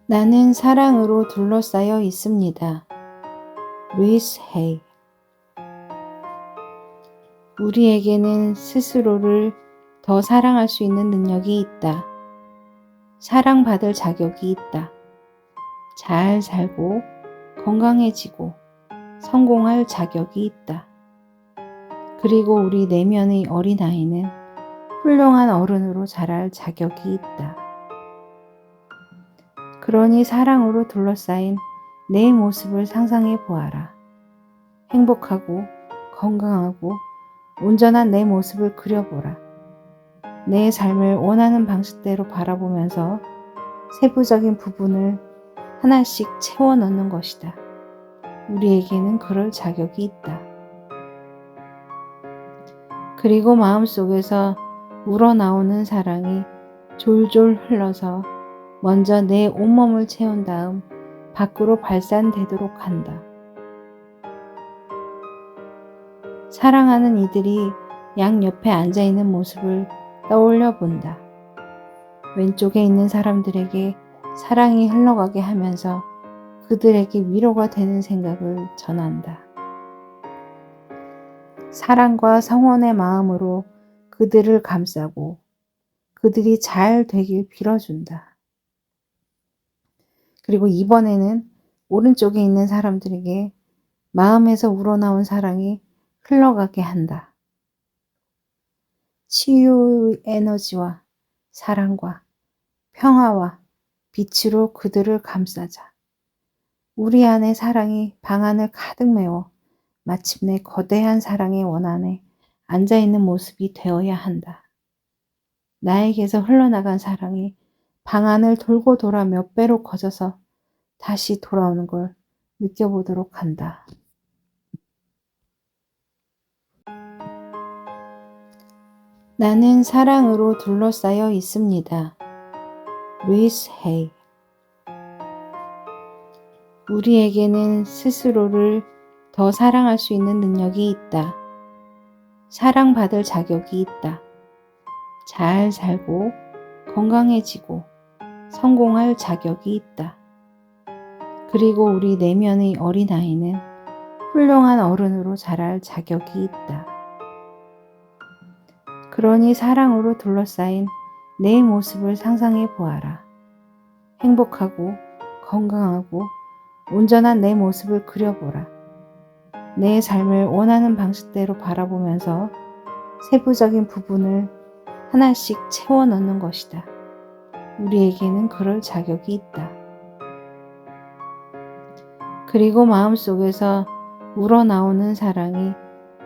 나는 사랑으로 둘러싸여 있습니다. 루이스 헤이. 우리에게는 스스로를 더 사랑할 수 있는 능력이 있다. 사랑받을 자격이 있다. 잘 살고 건강해지고 성공할 자격이 있다. 그리고 우리 내면의 어린아이는 훌륭한 어른으로 자랄 자격이 있다. 그러니 사랑으로 둘러싸인 내 모습을 상상해 보아라. 행복하고 건강하고 온전한 내 모습을 그려보라. 내 삶을 원하는 방식대로 바라보면서 세부적인 부분을 하나씩 채워 넣는 것이다. 우리에게는 그럴 자격이 있다. 그리고 마음속에서 우러나오는 사랑이 졸졸 흘러서 먼저 내 온몸을 채운 다음 밖으로 발산되도록 한다. 사랑하는 이들이 양옆에 앉아있는 모습을 떠올려 본다. 왼쪽에 있는 사람들에게 사랑이 흘러가게 하면서 그들에게 위로가 되는 생각을 전한다. 사랑과 성원의 마음으로 그들을 감싸고 그들이 잘 되길 빌어준다. 그리고 이번에는 오른쪽에 있는 사람들에게 마음에서 우러나온 사랑이 흘러가게 한다. 치유의 에너지와 사랑과 평화와 빛으로 그들을 감싸자. 우리 안에 사랑이 방 안을 가득 메워 마침내 거대한 사랑의 원안에 앉아있는 모습이 되어야 한다. 나에게서 흘러나간 사랑이 방 안을 돌고 돌아 몇 배로 커져서 다시 돌아오는 걸 느껴보도록 한다. 나는 사랑으로 둘러싸여 있습니다. 루이스 헤이. 우리에게는 스스로를 더 사랑할 수 있는 능력이 있다. 사랑받을 자격이 있다. 잘 살고 건강해지고 성공할 자격이 있다. 그리고 우리 내면의 어린아이는 훌륭한 어른으로 자랄 자격이 있다. 그러니 사랑으로 둘러싸인 내 모습을 상상해 보아라. 행복하고 건강하고 온전한 내 모습을 그려보라. 내 삶을 원하는 방식대로 바라보면서 세부적인 부분을 하나씩 채워 넣는 것이다. 우리에게는 그럴 자격이 있다. 그리고 마음속에서 우러나오는 사랑이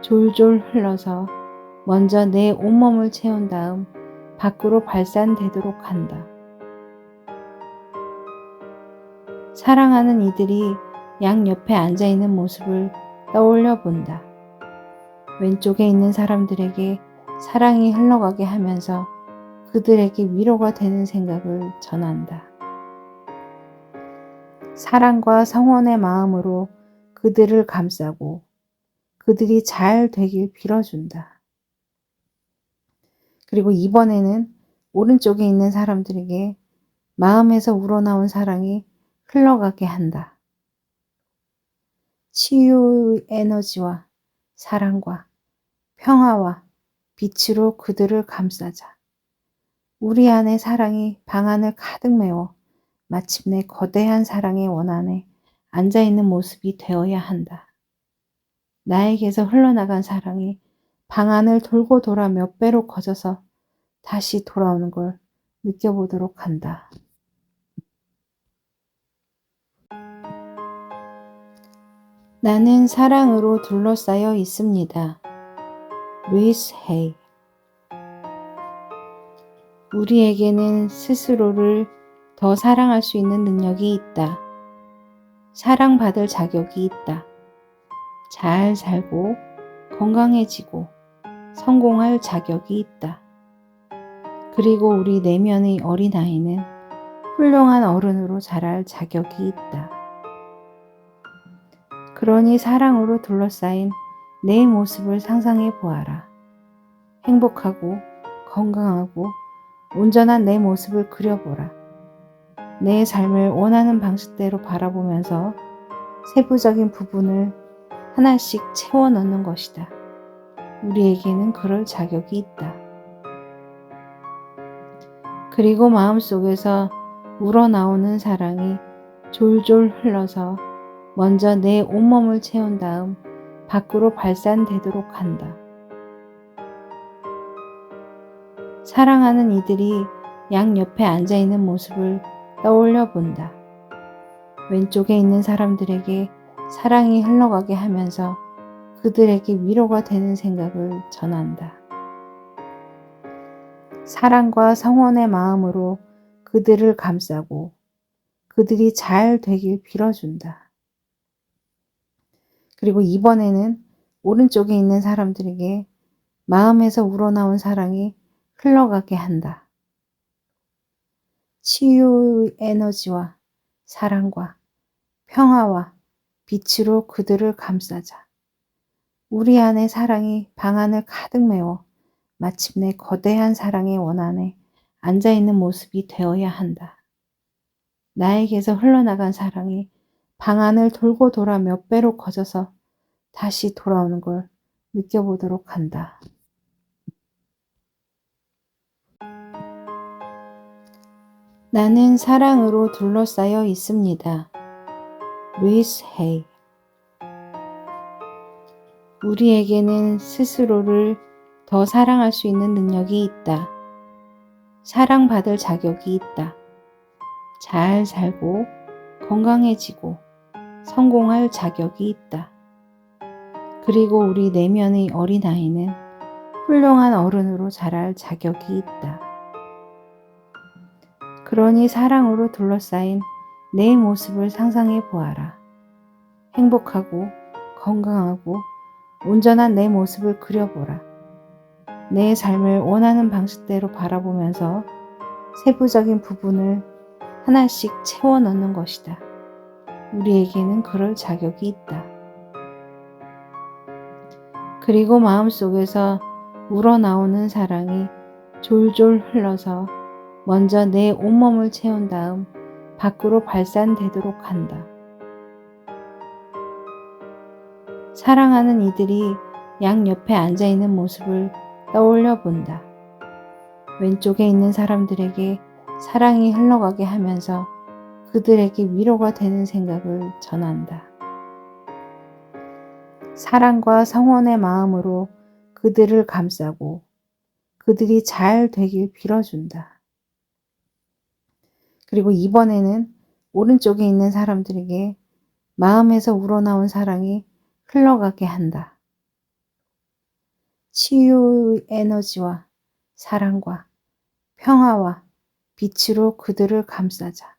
졸졸 흘러서 먼저 내 온몸을 채운 다음 밖으로 발산되도록 한다. 사랑하는 이들이 양옆에 앉아있는 모습을 떠올려 본다. 왼쪽에 있는 사람들에게 사랑이 흘러가게 하면서 그들에게 위로가 되는 생각을 전한다. 사랑과 성원의 마음으로 그들을 감싸고 그들이 잘 되길 빌어준다. 그리고 이번에는 오른쪽에 있는 사람들에게 마음에서 우러나온 사랑이 흘러가게 한다. 치유의 에너지와 사랑과 평화와 빛으로 그들을 감싸자. 우리 안에 사랑이 방 안을 가득 메워 마침내 거대한 사랑의 원안에 앉아있는 모습이 되어야 한다. 나에게서 흘러나간 사랑이 방 안을 돌고 돌아 몇 배로 커져서 다시 돌아오는 걸 느껴보도록 한다. 나는 사랑으로 둘러싸여 있습니다. 루이스 헤이. 우리에게는 스스로를 더 사랑할 수 있는 능력이 있다. 사랑받을 자격이 있다. 잘 살고 건강해지고 성공할 자격이 있다. 그리고 우리 내면의 어린아이는 훌륭한 어른으로 자랄 자격이 있다. 그러니 사랑으로 둘러싸인 내 모습을 상상해 보아라. 행복하고 건강하고 온전한 내 모습을 그려보라. 내 삶을 원하는 방식대로 바라보면서 세부적인 부분을 하나씩 채워 넣는 것이다. 우리에게는 그럴 자격이 있다. 그리고 마음속에서 우러나오는 사랑이 졸졸 흘러서 먼저 내 온몸을 채운 다음 밖으로 발산되도록 한다. 사랑하는 이들이 양옆에 앉아있는 모습을 떠올려 본다. 왼쪽에 있는 사람들에게 사랑이 흘러가게 하면서 그들에게 위로가 되는 생각을 전한다. 사랑과 성원의 마음으로 그들을 감싸고 그들이 잘 되길 빌어준다. 그리고 이번에는 오른쪽에 있는 사람들에게 마음에서 우러나온 사랑이 흘러가게 한다. 치유의 에너지와 사랑과 평화와 빛으로 그들을 감싸자. 우리 안의 사랑이 방안을 가득 메워 마침내 거대한 사랑의 원안에 앉아있는 모습이 되어야 한다. 나에게서 흘러나간 사랑이 방안을 돌고 돌아 몇 배로 커져서 다시 돌아오는 걸 느껴보도록 한다. 나는 사랑으로 둘러싸여 있습니다. 루이스 헤이. 우리에게는 스스로를 더 사랑할 수 있는 능력이 있다. 사랑받을 자격이 있다. 잘 살고 건강해지고 성공할 자격이 있다. 그리고 우리 내면의 어린아이는 훌륭한 어른으로 자랄 자격이 있다. 그러니 사랑으로 둘러싸인 내 모습을 상상해 보아라. 행복하고 건강하고 온전한 내 모습을 그려보라. 내 삶을 원하는 방식대로 바라보면서 세부적인 부분을 하나씩 채워 넣는 것이다. 우리에게는 그럴 자격이 있다. 그리고 마음속에서 우러나오는 사랑이 졸졸 흘러서 먼저 내 온몸을 채운 다음 밖으로 발산되도록 한다. 사랑하는 이들이 양옆에 앉아있는 모습을 떠올려 본다. 왼쪽에 있는 사람들에게 사랑이 흘러가게 하면서 그들에게 위로가 되는 생각을 전한다. 사랑과 성원의 마음으로 그들을 감싸고 그들이 잘 되길 빌어준다. 그리고 이번에는 오른쪽에 있는 사람들에게 마음에서 우러나온 사랑이 흘러가게 한다. 치유의 에너지와 사랑과 평화와 빛으로 그들을 감싸자.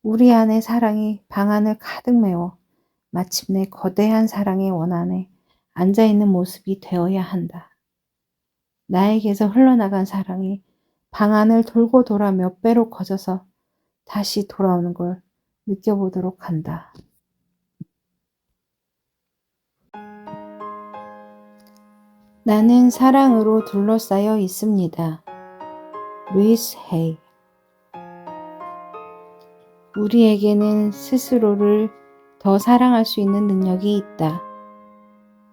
우리 안의 사랑이 방안을 가득 메워 마침내 거대한 사랑의 원안에 앉아있는 모습이 되어야 한다. 나에게서 흘러나간 사랑이 방안을 돌고 돌아 몇 배로 커져서 다시 돌아오는 걸 느껴보도록 한다. 나는 사랑으로 둘러싸여 있습니다. 루이스 헤이. 우리에게는 스스로를 더 사랑할 수 있는 능력이 있다.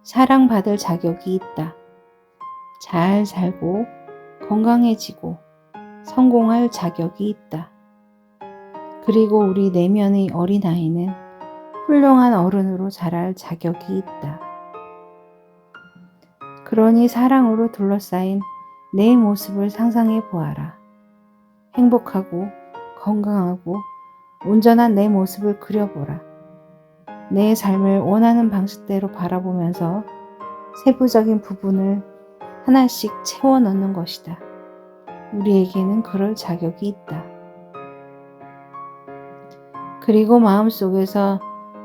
사랑받을 자격이 있다. 잘 살고 건강해지고 성공할 자격이 있다. 그리고 우리 내면의 어린아이는 훌륭한 어른으로 자랄 자격이 있다. 그러니 사랑으로 둘러싸인 내 모습을 상상해 보아라. 행복하고 건강하고 온전한 내 모습을 그려보라. 내 삶을 원하는 방식대로 바라보면서 세부적인 부분을 하나씩 채워 넣는 것이다. 우리에게는 그럴 자격이 있다. 그리고 마음속에서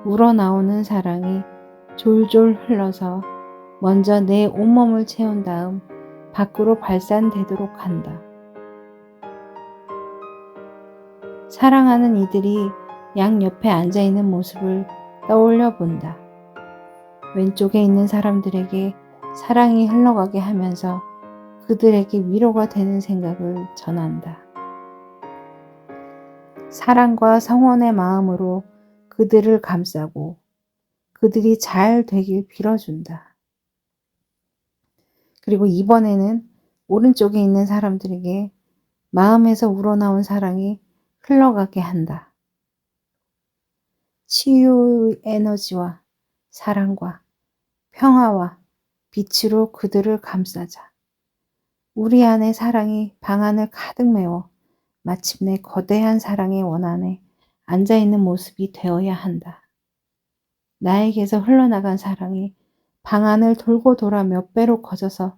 우러나오는 사랑이 졸졸 흘러서 먼저 내 온몸을 채운 다음 밖으로 발산되도록 한다. 사랑하는 이들이 양옆에 앉아있는 모습을 떠올려 본다. 왼쪽에 있는 사람들에게 사랑이 흘러가게 하면서 그들에게 위로가 되는 생각을 전한다. 사랑과 성원의 마음으로 그들을 감싸고 그들이 잘 되길 빌어준다. 그리고 이번에는 오른쪽에 있는 사람들에게 마음에서 우러나온 사랑이 흘러가게 한다. 치유의 에너지와 사랑과 평화와 빛으로 그들을 감싸자. 우리 안에 사랑이 방안을 가득 메워 마침내 거대한 사랑의 원안에 앉아있는 모습이 되어야 한다. 나에게서 흘러나간 사랑이 방안을 돌고 돌아 몇 배로 커져서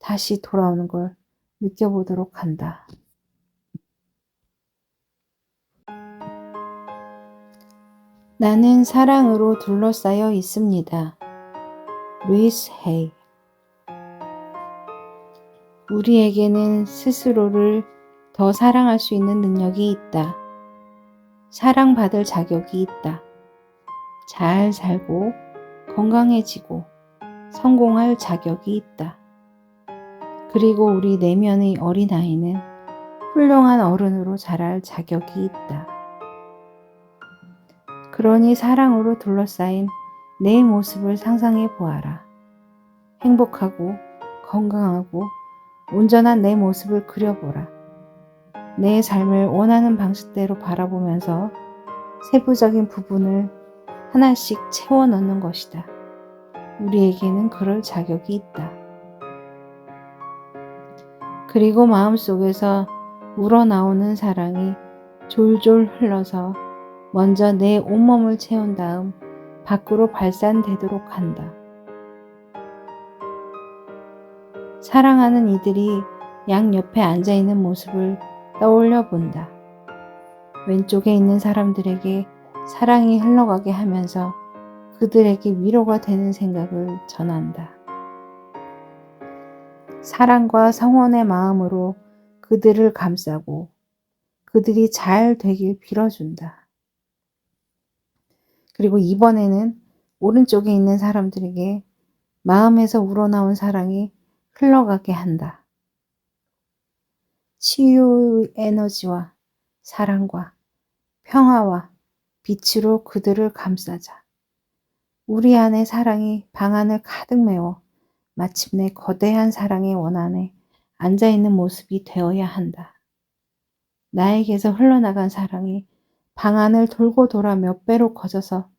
다시 돌아오는 걸 느껴보도록 한다. 나는 사랑으로 둘러싸여 있습니다. 루이스 헤이. 우리에게는 스스로를 더 사랑할 수 있는 능력이 있다. 사랑받을 자격이 있다. 잘 살고 건강해지고 성공할 자격이 있다. 그리고 우리 내면의 어린아이는 훌륭한 어른으로 자랄 자격이 있다. 그러니 사랑으로 둘러싸인 내 모습을 상상해 보아라. 행복하고 건강하고 온전한 내 모습을 그려보라. 내 삶을 원하는 방식대로 바라보면서 세부적인 부분을 하나씩 채워 넣는 것이다. 우리에게는 그럴 자격이 있다. 그리고 마음속에서 우러나오는 사랑이 졸졸 흘러서 먼저 내 온몸을 채운 다음 밖으로 발산되도록 한다. 사랑하는 이들이 양옆에 앉아있는 모습을 떠올려 본다. 왼쪽에 있는 사람들에게 사랑이 흘러가게 하면서 그들에게 위로가 되는 생각을 전한다. 사랑과 성원의 마음으로 그들을 감싸고 그들이 잘 되길 빌어준다. 그리고 이번에는 오른쪽에 있는 사람들에게 마음에서 우러나온 사랑이 흘러가게 한다. 치유의 에너지와 사랑과 평화와 빛으로 그들을 감싸자. 우리 안에 사랑이 방안을 가득 메워 마침내 거대한 사랑의 원안에 앉아있는 모습이 되어야 한다. 나에게서 흘러나간 사랑이 방안을 돌고 돌아 몇 배로 커져서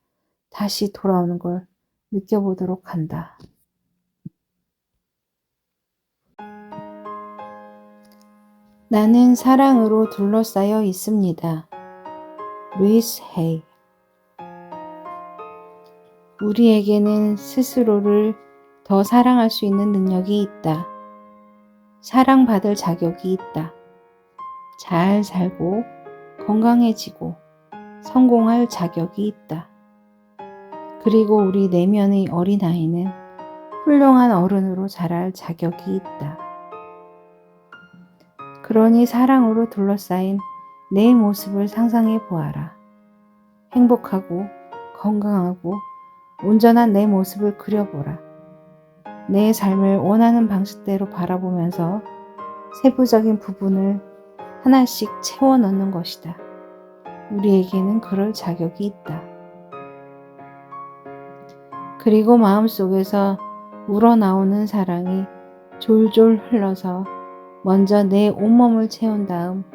다시 돌아오는 걸 느껴보도록 한다. 나는 사랑으로 둘러싸여 있습니다. 루이스 헤이. 우리에게는 스스로를 더 사랑할 수 있는 능력이 있다. 사랑받을 자격이 있다. 잘 살고 건강해지고 성공할 자격이 있다. 그리고 우리 내면의 어린아이는 훌륭한 어른으로 자랄 자격이 있다. 그러니 사랑으로 둘러싸인 내 모습을 상상해 보아라. 행복하고 건강하고 온전한 내 모습을 그려보라. 내 삶을 원하는 방식대로 바라보면서 세부적인 부분을 하나씩 채워 넣는 것이다. 우리에게는 그럴 자격이 있다. 그리고 마음속에서 우러나오는 사랑이 졸졸 흘러서 먼저 내 온몸을 채운 다음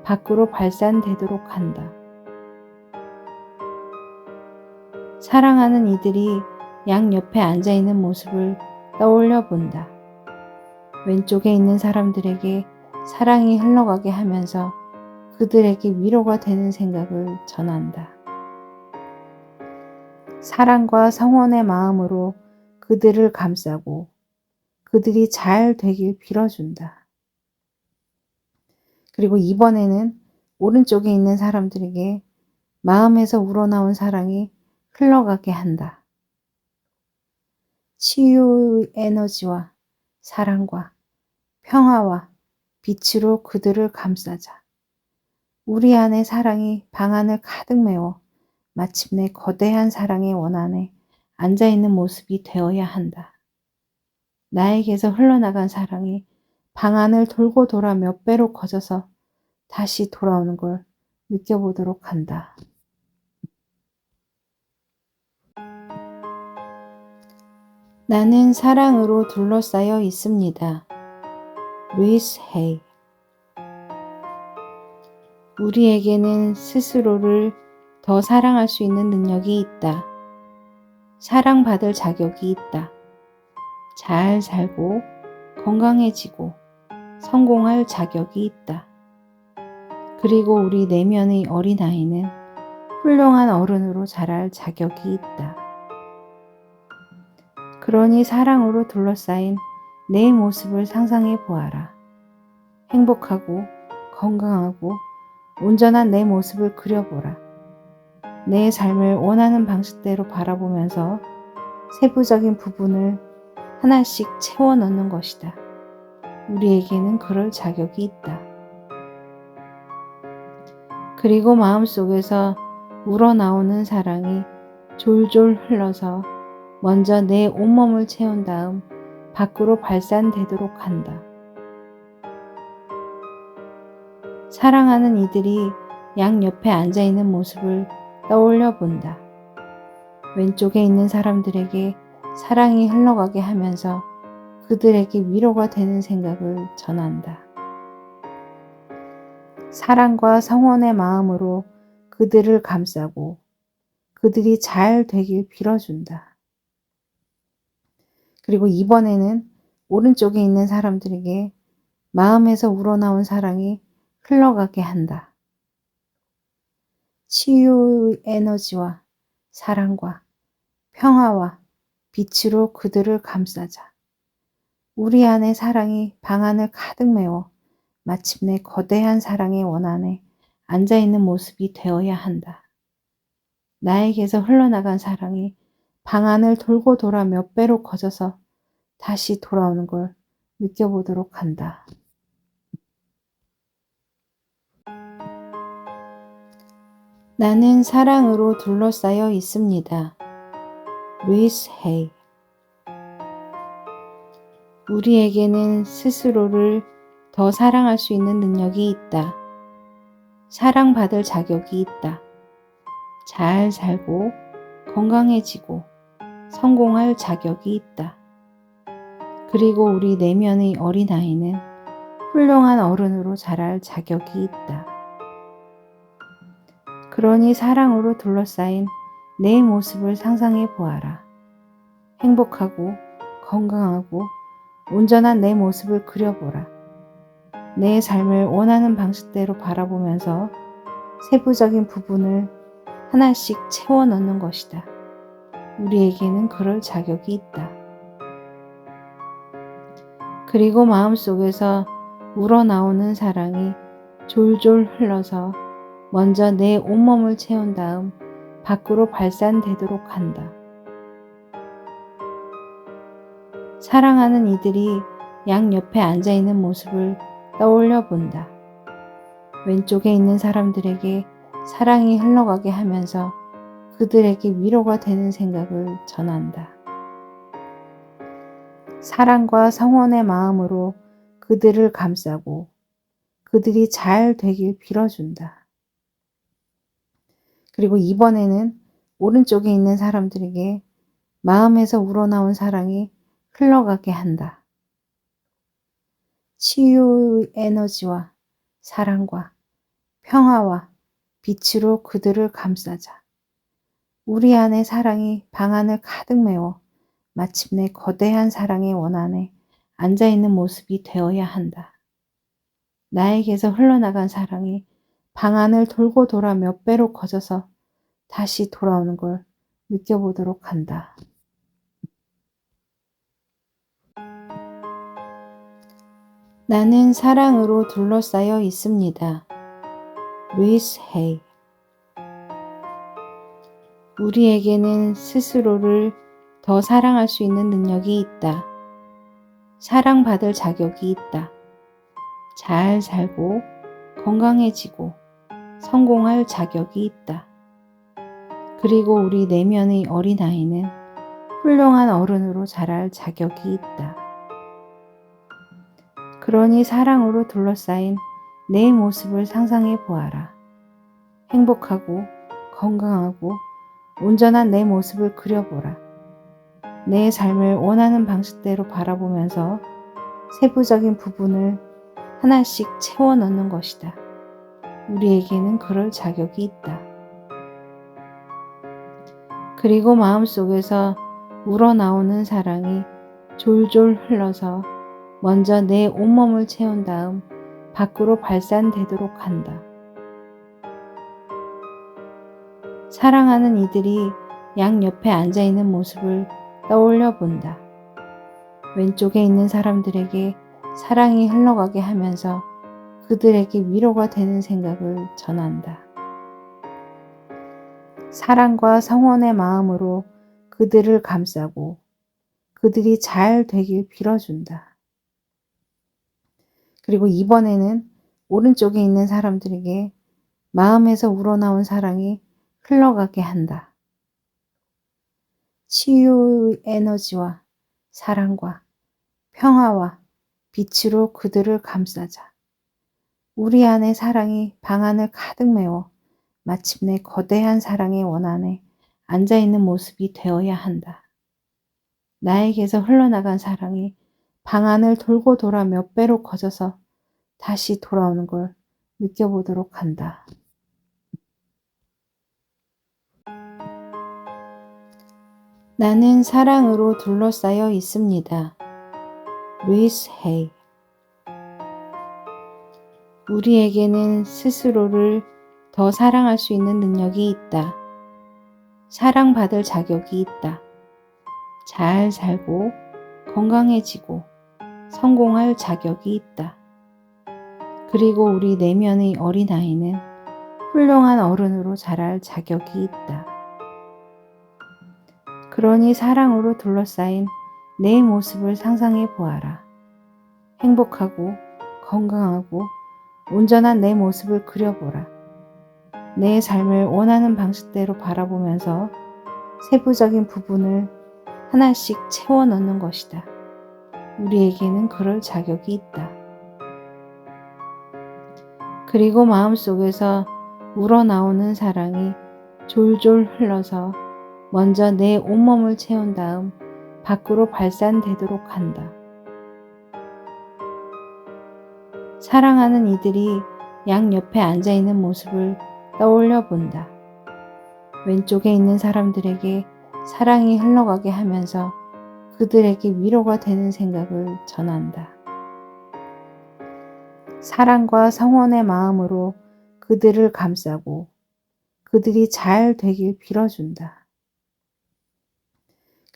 밖으로 발산되도록 한다. 사랑하는 이들이 양옆에 앉아있는 모습을 떠올려 본다. 왼쪽에 있는 사람들에게 사랑이 흘러가게 하면서 그들에게 위로가 되는 생각을 전한다. 사랑과 성원의 마음으로 그들을 감싸고 그들이 잘 되길 빌어준다. 그리고 이번에는 오른쪽에 있는 사람들에게 마음에서 우러나온 사랑이 흘러가게 한다. 치유의 에너지와 사랑과 평화와 빛으로 그들을 감싸자. 우리 안에 사랑이 방안을 가득 메워 마침내 거대한 사랑의 원안에 앉아있는 모습이 되어야 한다. 나에게서 흘러나간 사랑이 방안을 돌고 돌아 몇 배로 커져서 다시 돌아오는 걸 느껴보도록 한다. 나는 사랑으로 둘러싸여 있습니다. 루이스 헤이. 우리에게는 스스로를 더 사랑할 수 있는 능력이 있다. 사랑받을 자격이 있다. 잘 살고 건강해지고 성공할 자격이 있다. 그리고 우리 내면의 어린아이는 훌륭한 어른으로 자랄 자격이 있다. 그러니 사랑으로 둘러싸인 내 모습을 상상해 보아라. 행복하고 건강하고 온전한 내 모습을 그려보라. 내 삶을 원하는 방식대로 바라보면서 세부적인 부분을 하나씩 채워 넣는 것이다. 우리에게는 그럴 자격이 있다. 그리고 마음속에서 우러나오는 사랑이 졸졸 흘러서 먼저 내 온몸을 채운 다음 밖으로 발산되도록 한다. 사랑하는 이들이 양옆에 앉아있는 모습을 떠올려 본다. 왼쪽에 있는 사람들에게 사랑이 흘러가게 하면서 그들에게 위로가 되는 생각을 전한다. 사랑과 성원의 마음으로 그들을 감싸고 그들이 잘 되길 빌어준다. 그리고 이번에는 오른쪽에 있는 사람들에게 마음에서 우러나온 사랑이 흘러가게 한다. 치유의 에너지와 사랑과 평화와 빛으로 그들을 감싸자. 우리 안의 사랑이 방안을 가득 메워 마침내 거대한 사랑의 원안에 앉아있는 모습이 되어야 한다. 나에게서 흘러나간 사랑이 방안을 돌고 돌아 몇 배로 커져서 다시 돌아오는 걸 느껴보도록 한다. 나는 사랑으로 둘러싸여 있습니다. 루이스 헤이. 우리에게는 스스로를 더 사랑할 수 있는 능력이 있다. 사랑받을 자격이 있다. 잘 살고 건강해지고 성공할 자격이 있다. 그리고 우리 내면의 어린아이는 훌륭한 어른으로 자랄 자격이 있다. 그러니 사랑으로 둘러싸인 내 모습을 상상해 보아라. 행복하고 건강하고 온전한 내 모습을 그려보라. 내 삶을 원하는 방식대로 바라보면서 세부적인 부분을 하나씩 채워 넣는 것이다. 우리에게는 그럴 자격이 있다. 그리고 마음속에서 우러나오는 사랑이 졸졸 흘러서 먼저 내 온몸을 채운 다음 밖으로 발산되도록 한다. 사랑하는 이들이 양옆에 앉아있는 모습을 떠올려 본다. 왼쪽에 있는 사람들에게 사랑이 흘러가게 하면서 그들에게 위로가 되는 생각을 전한다. 사랑과 성원의 마음으로 그들을 감싸고 그들이 잘 되길 빌어준다. 그리고 이번에는 오른쪽에 있는 사람들에게 마음에서 우러나온 사랑이 흘러가게 한다. 치유의 에너지와 사랑과 평화와 빛으로 그들을 감싸자. 우리 안의 사랑이 방안을 가득 메워 마침내 거대한 사랑의 원안에 앉아있는 모습이 되어야 한다. 나에게서 흘러나간 사랑이 방안을 돌고 돌아 몇 배로 커져서 다시 돌아오는 걸 느껴보도록 한다. 나는 사랑으로 둘러싸여 있습니다. 루이스 헤이. 우리에게는 스스로를 더 사랑할 수 있는 능력이 있다. 사랑받을 자격이 있다. 잘 살고 건강해지고 성공할 자격이 있다. 그리고 우리 내면의 어린아이는 훌륭한 어른으로 자랄 자격이 있다. 그러니 사랑으로 둘러싸인 내 모습을 상상해 보아라. 행복하고 건강하고 온전한 내 모습을 그려보라. 내 삶을 원하는 방식대로 바라보면서 세부적인 부분을 하나씩 채워 넣는 것이다. 우리에게는 그럴 자격이 있다. 그리고 마음속에서 우러나오는 사랑이 졸졸 흘러서 먼저 내 온몸을 채운 다음 밖으로 발산되도록 한다. 사랑하는 이들이 양옆에 앉아있는 모습을 떠올려 본다. 왼쪽에 있는 사람들에게 사랑이 흘러가게 하면서 그들에게 위로가 되는 생각을 전한다. 사랑과 성원의 마음으로 그들을 감싸고 그들이 잘 되길 빌어준다. 그리고 이번에는 오른쪽에 있는 사람들에게 마음에서 우러나온 사랑이 흘러가게 한다. 치유의 에너지와 사랑과 평화와 빛으로 그들을 감싸자. 우리 안에 사랑이 방안을 가득 메워 마침내 거대한 사랑의 원안에 앉아있는 모습이 되어야 한다. 나에게서 흘러나간 사랑이 방안을 돌고 돌아 몇 배로 커져서 다시 돌아오는 걸 느껴보도록 한다. 나는 사랑으로 둘러싸여 있습니다. 루이스 헤이. 우리에게는 스스로를 더 사랑할 수 있는 능력이 있다. 사랑받을 자격이 있다. 잘 살고 건강해지고 성공할 자격이 있다. 그리고 우리 내면의 어린아이는 훌륭한 어른으로 자랄 자격이 있다. 그러니 사랑으로 둘러싸인 내 모습을 상상해 보아라. 행복하고 건강하고 온전한 내 모습을 그려보라. 내 삶을 원하는 방식대로 바라보면서 세부적인 부분을 하나씩 채워 넣는 것이다. 우리에게는 그럴 자격이 있다. 그리고 마음속에서 우러나오는 사랑이 졸졸 흘러서 먼저 내 온몸을 채운 다음 밖으로 발산되도록 한다. 사랑하는 이들이 양옆에 앉아있는 모습을 떠올려 본다. 왼쪽에 있는 사람들에게 사랑이 흘러가게 하면서 그들에게 위로가 되는 생각을 전한다. 사랑과 성원의 마음으로 그들을 감싸고 그들이 잘 되길 빌어준다.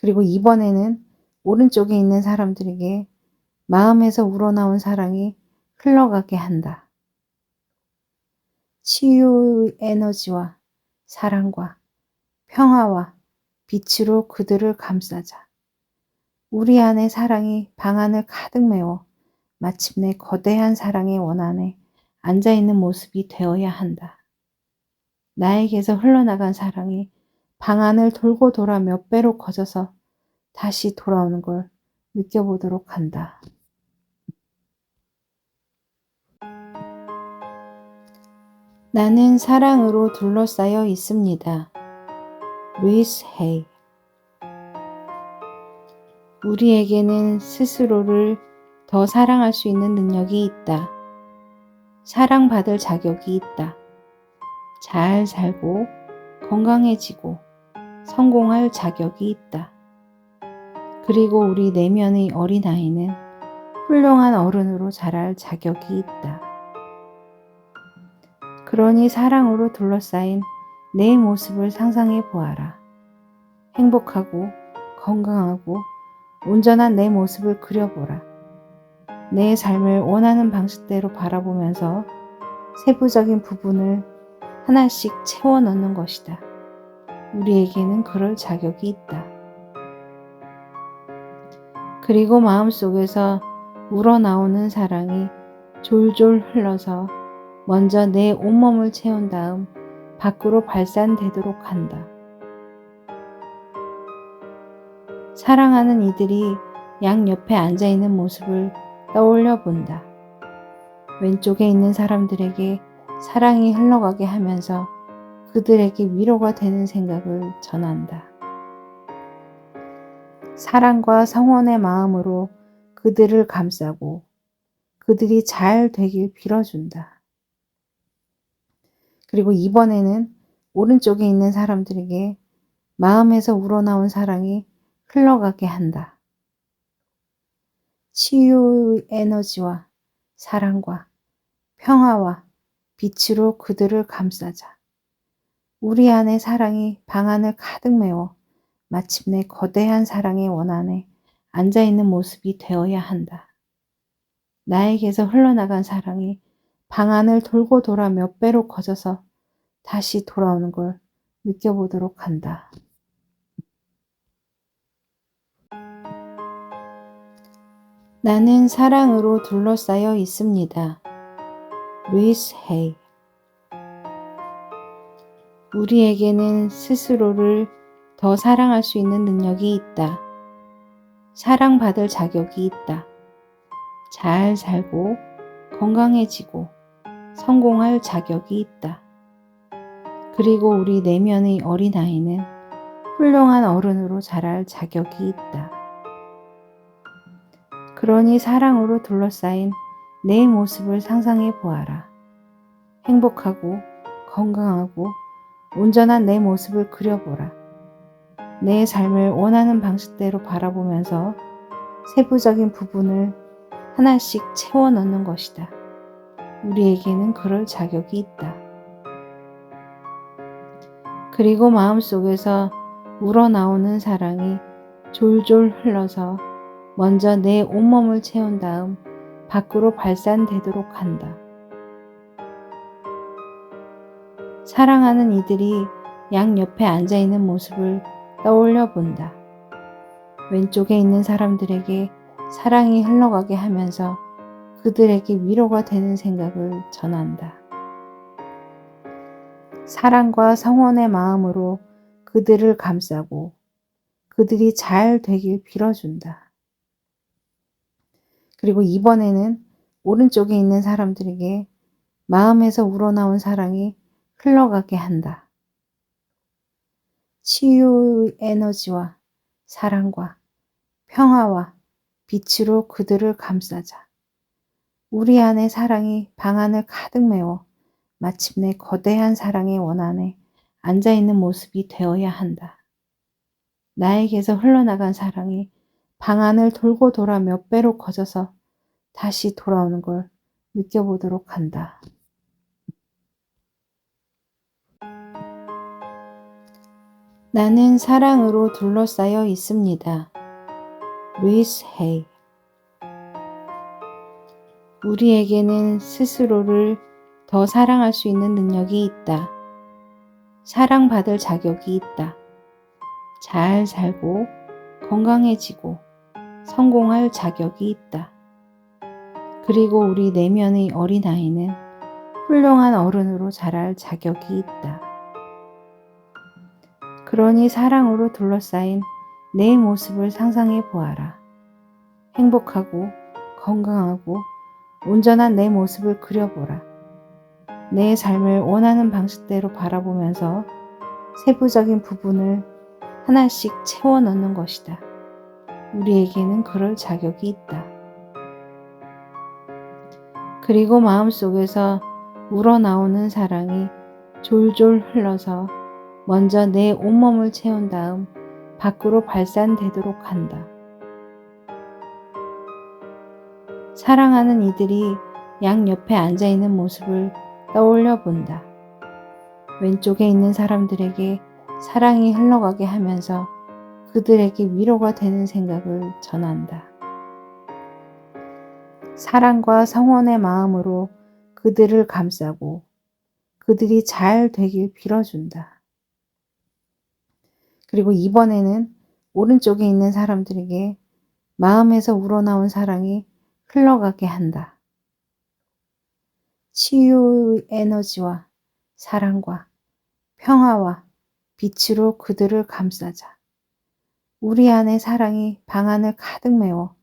그리고 이번에는 오른쪽에 있는 사람들에게 마음에서 우러나온 사랑이 흘러가게 한다. 치유의 에너지와 사랑과 평화와 빛으로 그들을 감싸자. 우리 안에 사랑이 방안을 가득 메워 마침내 거대한 사랑의 원안에 앉아있는 모습이 되어야 한다. 나에게서 흘러나간 사랑이 방안을 돌고 돌아 몇 배로 커져서 다시 돌아오는 걸 느껴보도록 한다. 나는 사랑으로 둘러싸여 있습니다. 루이스 헤이. 우리에게는 스스로를 더 사랑할 수 있는 능력이 있다. 사랑받을 자격이 있다. 잘 살고 건강해지고 성공할 자격이 있다. 그리고 우리 내면의 어린아이는 훌륭한 어른으로 자랄 자격이 있다. 그러니 사랑으로 둘러싸인 내 모습을 상상해 보아라. 행복하고 건강하고 온전한 내 모습을 그려보라. 내 삶을 원하는 방식대로 바라보면서 세부적인 부분을 하나씩 채워 넣는 것이다. 우리에게는 그럴 자격이 있다. 그리고 마음속에서 우러나오는 사랑이 졸졸 흘러서 먼저 내 온몸을 채운 다음 밖으로 발산되도록 한다. 사랑하는 이들이 양옆에 앉아있는 모습을 떠올려 본다. 왼쪽에 있는 사람들에게 사랑이 흘러가게 하면서 그들에게 위로가 되는 생각을 전한다. 사랑과 성원의 마음으로 그들을 감싸고 그들이 잘 되길 빌어준다. 그리고 이번에는 오른쪽에 있는 사람들에게 마음에서 우러나온 사랑이 흘러가게 한다. 치유의 에너지와 사랑과 평화와 빛으로 그들을 감싸자. 우리 안의 사랑이 방안을 가득 메워 마침내 거대한 사랑의 원안에 앉아있는 모습이 되어야 한다. 나에게서 흘러나간 사랑이 방안을 돌고 돌아 몇 배로 커져서 다시 돌아오는 걸 느껴보도록 한다. 나는 사랑으로 둘러싸여 있습니다. 루이스 헤이. 우리에게는 스스로를 더 사랑할 수 있는 능력이 있다. 사랑받을 자격이 있다. 잘 살고 건강해지고 성공할 자격이 있다. 그리고 우리 내면의 어린아이는 훌륭한 어른으로 자랄 자격이 있다. 그러니 사랑으로 둘러싸인 내 모습을 상상해 보아라. 행복하고 건강하고 온전한 내 모습을 그려보라. 내 삶을 원하는 방식대로 바라보면서 세부적인 부분을 하나씩 채워 넣는 것이다. 우리에게는 그럴 자격이 있다. 그리고 마음속에서 우러나오는 사랑이 졸졸 흘러서 먼저 내 온몸을 채운 다음 밖으로 발산되도록 한다. 사랑하는 이들이 양옆에 앉아있는 모습을 떠올려 본다. 왼쪽에 있는 사람들에게 사랑이 흘러가게 하면서 그들에게 위로가 되는 생각을 전한다. 사랑과 성원의 마음으로 그들을 감싸고 그들이 잘 되길 빌어준다. 그리고 이번에는 오른쪽에 있는 사람들에게 마음에서 우러나온 사랑이 흘러가게 한다. 치유의 에너지와 사랑과 평화와 빛으로 그들을 감싸자. 우리 안의 사랑이 방안을 가득 메워 마침내 거대한 사랑의 원안에 앉아있는 모습이 되어야 한다. 나에게서 흘러나간 사랑이 방안을 돌고 돌아 몇 배로 커져서 다시 돌아오는 걸 느껴보도록 한다. 나는 사랑으로 둘러싸여 있습니다. 루이스 헤이. 우리에게는 스스로를 더 사랑할 수 있는 능력이 있다. 사랑받을 자격이 있다. 잘 살고 건강해지고 성공할 자격이 있다. 그리고 우리 내면의 어린아이는 훌륭한 어른으로 자랄 자격이 있다. 그러니 사랑으로 둘러싸인 내 모습을 상상해 보아라. 행복하고 건강하고 온전한 내 모습을 그려보라. 내 삶을 원하는 방식대로 바라보면서 세부적인 부분을 하나씩 채워 넣는 것이다. 우리에게는 그럴 자격이 있다. 그리고 마음속에서 우러나오는 사랑이 졸졸 흘러서 먼저 내 온몸을 채운 다음 밖으로 발산되도록 한다. 사랑하는 이들이 양옆에 앉아있는 모습을 떠올려 본다. 왼쪽에 있는 사람들에게 사랑이 흘러가게 하면서 그들에게 위로가 되는 생각을 전한다. 사랑과 성원의 마음으로 그들을 감싸고 그들이 잘 되길 빌어준다. 그리고 이번에는 오른쪽에 있는 사람들에게 마음에서 우러나온 사랑이 흘러가게 한다. 치유의 에너지와 사랑과 평화와 빛으로 그들을 감싸자. 우리 안의 사랑이 방안을 가득 메워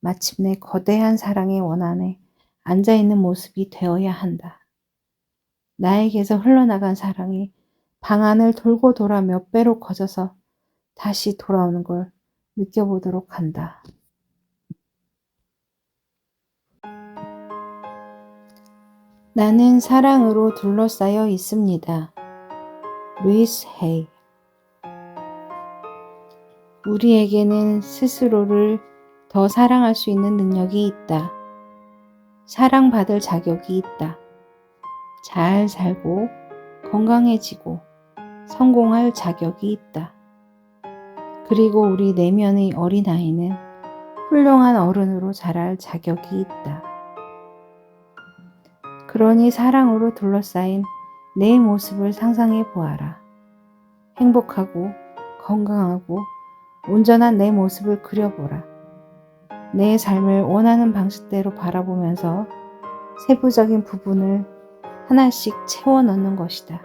마침내 거대한 사랑의 원안에 앉아있는 모습이 되어야 한다. 나에게서 흘러나간 사랑이 방안을 돌고 돌아 몇 배로 커져서 다시 돌아오는 걸 느껴보도록 한다. 나는 사랑으로 둘러싸여 있습니다. 루이스 헤이. 우리에게는 스스로를 더 사랑할 수 있는 능력이 있다. 사랑받을 자격이 있다. 잘 살고 건강해지고 성공할 자격이 있다. 그리고 우리 내면의 어린아이는 훌륭한 어른으로 자랄 자격이 있다. 그러니 사랑으로 둘러싸인 내 모습을 상상해 보아라. 행복하고 건강하고 온전한 내 모습을 그려보라. 내 삶을 원하는 방식대로 바라보면서 세부적인 부분을 하나씩 채워 넣는 것이다.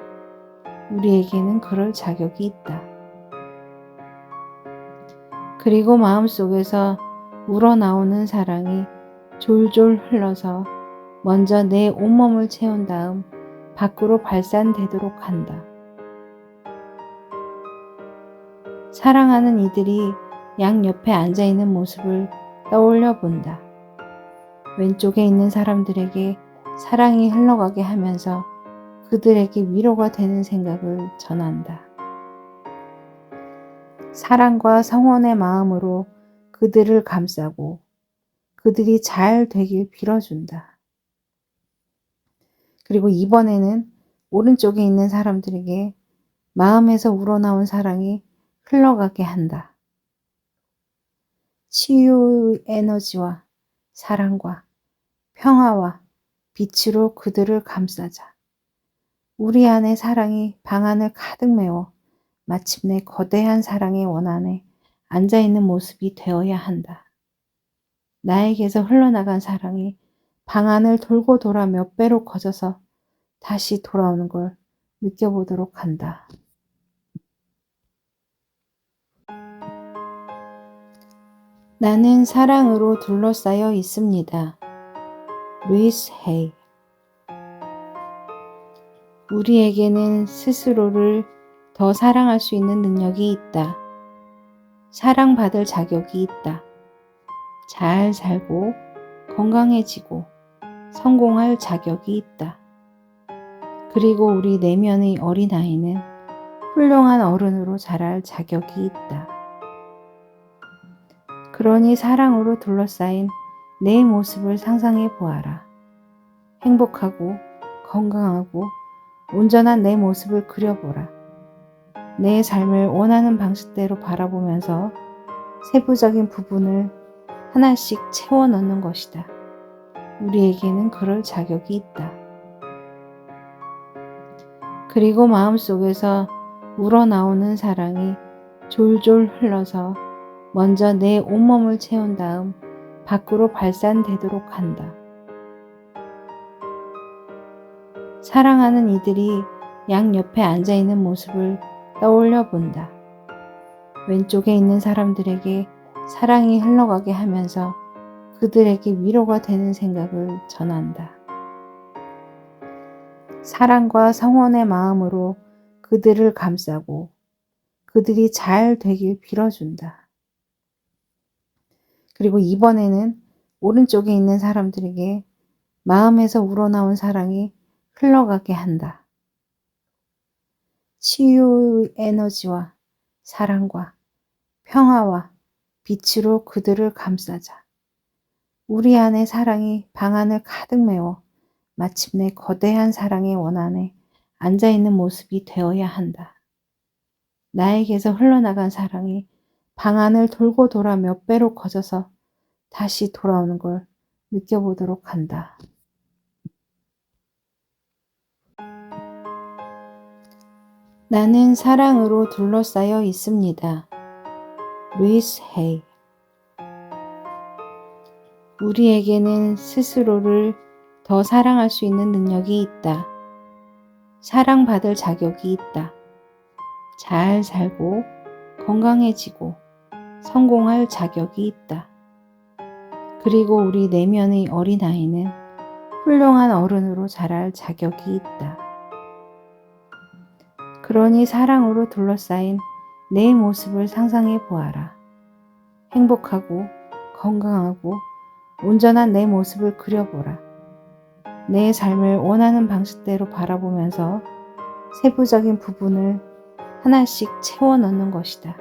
우리에게는 그럴 자격이 있다. 그리고 마음속에서 우러나오는 사랑이 졸졸 흘러서 먼저 내 온몸을 채운 다음 밖으로 발산되도록 한다. 사랑하는 이들이 양옆에 앉아있는 모습을 떠올려 본다. 왼쪽에 있는 사람들에게 사랑이 흘러가게 하면서 그들에게 위로가 되는 생각을 전한다. 사랑과 성원의 마음으로 그들을 감싸고 그들이 잘 되길 빌어준다. 그리고 이번에는 오른쪽에 있는 사람들에게 마음에서 우러나온 사랑이 흘러가게 한다. 치유의 에너지와 사랑과 평화와 빛으로 그들을 감싸자. 우리 안에 사랑이 방안을 가득 메워 마침내 거대한 사랑의 원안에 앉아있는 모습이 되어야 한다. 나에게서 흘러나간 사랑이 방안을 돌고 돌아 몇 배로 커져서 다시 돌아오는 걸 느껴보도록 한다. 나는 사랑으로 둘러싸여 있습니다. 루이스 헤이. 우리에게는 스스로를 더 사랑할 수 있는 능력이 있다. 사랑받을 자격이 있다. 잘 살고 건강해지고 성공할 자격이 있다. 그리고 우리 내면의 어린아이는 훌륭한 어른으로 자랄 자격이 있다. 그러니 사랑으로 둘러싸인 내 모습을 상상해 보아라. 행복하고 건강하고 온전한 내 모습을 그려보라. 내 삶을 원하는 방식대로 바라보면서 세부적인 부분을 하나씩 채워 넣는 것이다. 우리에게는 그럴 자격이 있다. 그리고 마음속에서 우러나오는 사랑이 졸졸 흘러서 먼저 내 온몸을 채운 다음 밖으로 발산되도록 한다. 사랑하는 이들이 양옆에 앉아있는 모습을 떠올려 본다. 왼쪽에 있는 사람들에게 사랑이 흘러가게 하면서 그들에게 위로가 되는 생각을 전한다. 사랑과 성원의 마음으로 그들을 감싸고 그들이 잘 되길 빌어준다. 그리고 이번에는 오른쪽에 있는 사람들에게 마음에서 우러나온 사랑이 흘러가게 한다. 치유의 에너지와 사랑과 평화와 빛으로 그들을 감싸자. 우리 안에 사랑이 방안을 가득 메워 마침내 거대한 사랑의 원안에 앉아있는 모습이 되어야 한다. 나에게서 흘러나간 사랑이 방안을 돌고 돌아 몇 배로 커져서 다시 돌아오는 걸 느껴보도록 한다. 나는 사랑으로 둘러싸여 있습니다. 루이스 헤이. 우리에게는 스스로를 더 사랑할 수 있는 능력이 있다. 사랑받을 자격이 있다. 잘 살고 건강해지고 성공할 자격이 있다. 그리고 우리 내면의 어린아이는 훌륭한 어른으로 자랄 자격이 있다. 그러니 사랑으로 둘러싸인 내 모습을 상상해 보아라. 행복하고 건강하고 온전한 내 모습을 그려보라. 내 삶을 원하는 방식대로 바라보면서 세부적인 부분을 하나씩 채워 넣는 것이다.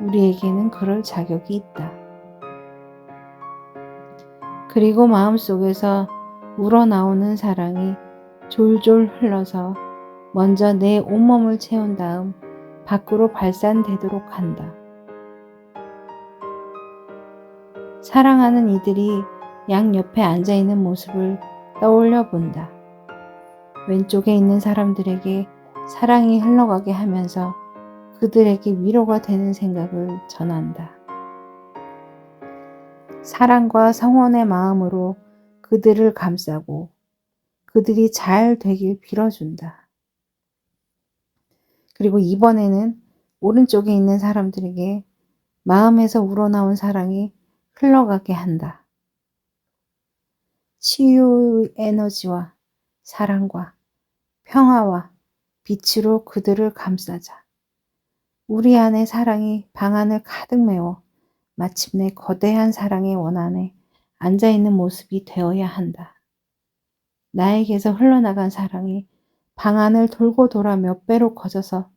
우리에게는 그럴 자격이 있다. 그리고 마음속에서 우러나오는 사랑이 졸졸 흘러서 먼저 내 온몸을 채운 다음 밖으로 발산되도록 한다. 사랑하는 이들이 양옆에 앉아있는 모습을 떠올려 본다. 왼쪽에 있는 사람들에게 사랑이 흘러가게 하면서 그들에게 위로가 되는 생각을 전한다. 사랑과 성원의 마음으로 그들을 감싸고 그들이 잘 되길 빌어준다. 그리고 이번에는 오른쪽에 있는 사람들에게 마음에서 우러나온 사랑이 흘러가게 한다. 치유의 에너지와 사랑과 평화와 빛으로 그들을 감싸자. 우리 안에 사랑이 방안을 가득 메워 마침내 거대한 사랑의 원안에 앉아있는 모습이 되어야 한다. 나에게서 흘러나간 사랑이 방안을 돌고 돌아 몇 배로 커져서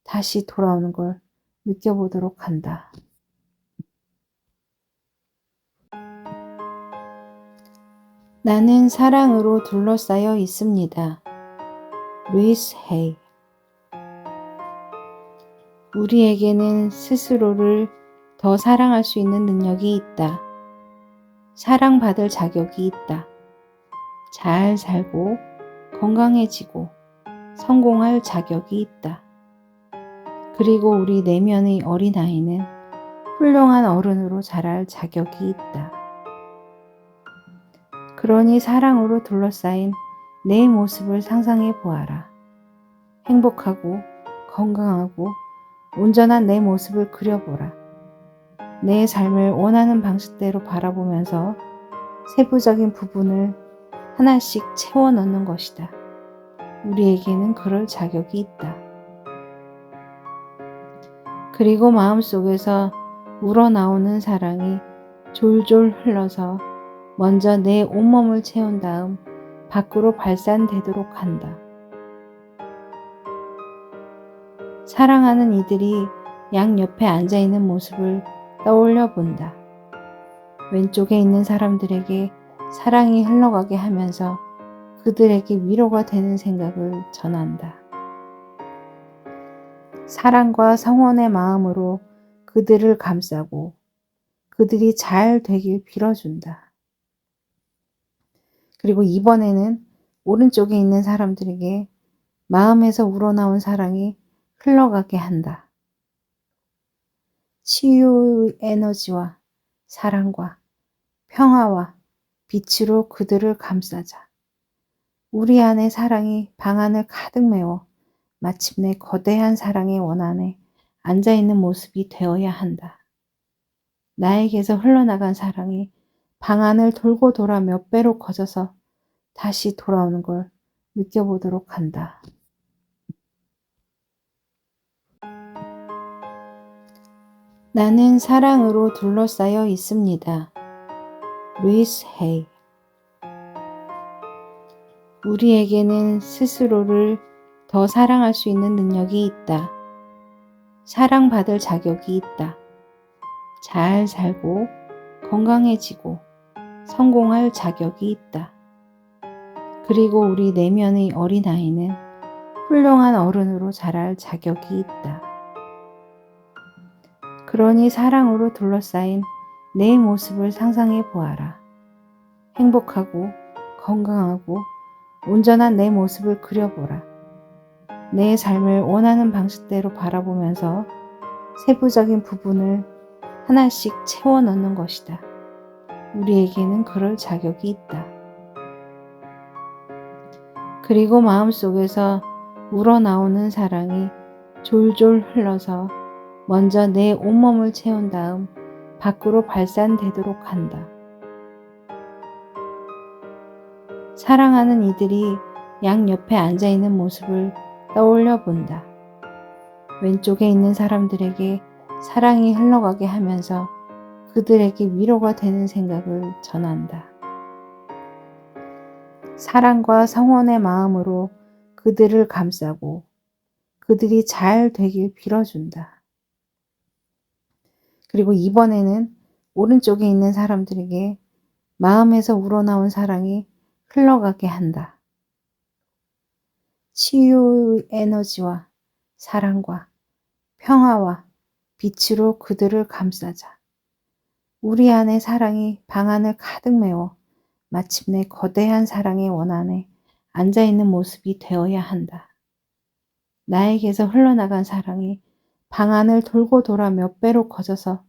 다시 돌아오는 걸 느껴보도록 한다. 나는 사랑으로 둘러싸여 있습니다. 루이스 헤이. 우리에게는 스스로를 더 사랑할 수 있는 능력이 있다. 사랑받을 자격이 있다. 잘 살고 건강해지고 성공할 자격이 있다. 그리고 우리 내면의 어린아이는 훌륭한 어른으로 자랄 자격이 있다. 그러니 사랑으로 둘러싸인 내 모습을 상상해 보아라. 행복하고 건강하고 온전한 내 모습을 그려보라. 내 삶을 원하는 방식대로 바라보면서 세부적인 부분을 하나씩 채워 넣는 것이다. 우리에게는 그럴 자격이 있다. 그리고 마음속에서 우러나오는 사랑이 졸졸 흘러서 먼저 내 온몸을 채운 다음 밖으로 발산되도록 한다. 사랑하는 이들이 양옆에 앉아있는 모습을 떠올려 본다. 왼쪽에 있는 사람들에게 사랑이 흘러가게 하면서 그들에게 위로가 되는 생각을 전한다. 사랑과 성원의 마음으로 그들을 감싸고 그들이 잘 되길 빌어준다. 그리고 이번에는 오른쪽에 있는 사람들에게 마음에서 우러나온 사랑이 흘러가게 한다. 치유의 에너지와 사랑과 평화와 빛으로 그들을 감싸자. 우리 안에 사랑이 방안을 가득 메워 마침내 거대한 사랑의 원안에 앉아있는 모습이 되어야 한다. 나에게서 흘러나간 사랑이 방안을 돌고 돌아 몇 배로 커져서 다시 돌아오는 걸 느껴보도록 한다. 나는 사랑으로 둘러싸여 있습니다. 루이스 헤이. 우리에게는 스스로를 더 사랑할 수 있는 능력이 있다. 사랑받을 자격이 있다. 잘 살고 건강해지고 성공할 자격이 있다. 그리고 우리 내면의 어린아이는 훌륭한 어른으로 자랄 자격이 있다. 그러니 사랑으로 둘러싸인 내 모습을 상상해 보아라. 행복하고 건강하고 온전한 내 모습을 그려보라. 내 삶을 원하는 방식대로 바라보면서 세부적인 부분을 하나씩 채워 넣는 것이다. 우리에게는 그럴 자격이 있다. 그리고 마음속에서 우러나오는 사랑이 졸졸 흘러서 먼저 내 온몸을 채운 다음 밖으로 발산되도록 한다. 사랑하는 이들이 양옆에 앉아있는 모습을 떠올려 본다. 왼쪽에 있는 사람들에게 사랑이 흘러가게 하면서 그들에게 위로가 되는 생각을 전한다. 사랑과 성원의 마음으로 그들을 감싸고 그들이 잘 되길 빌어준다. 그리고 이번에는 오른쪽에 있는 사람들에게 마음에서 우러나온 사랑이 흘러가게 한다. 치유의 에너지와 사랑과 평화와 빛으로 그들을 감싸자. 우리 안에 사랑이 방 안을 가득 메워 마침내 거대한 사랑의 원안에 앉아있는 모습이 되어야 한다. 나에게서 흘러나간 사랑이 방 안을 돌고 돌아 몇 배로 커져서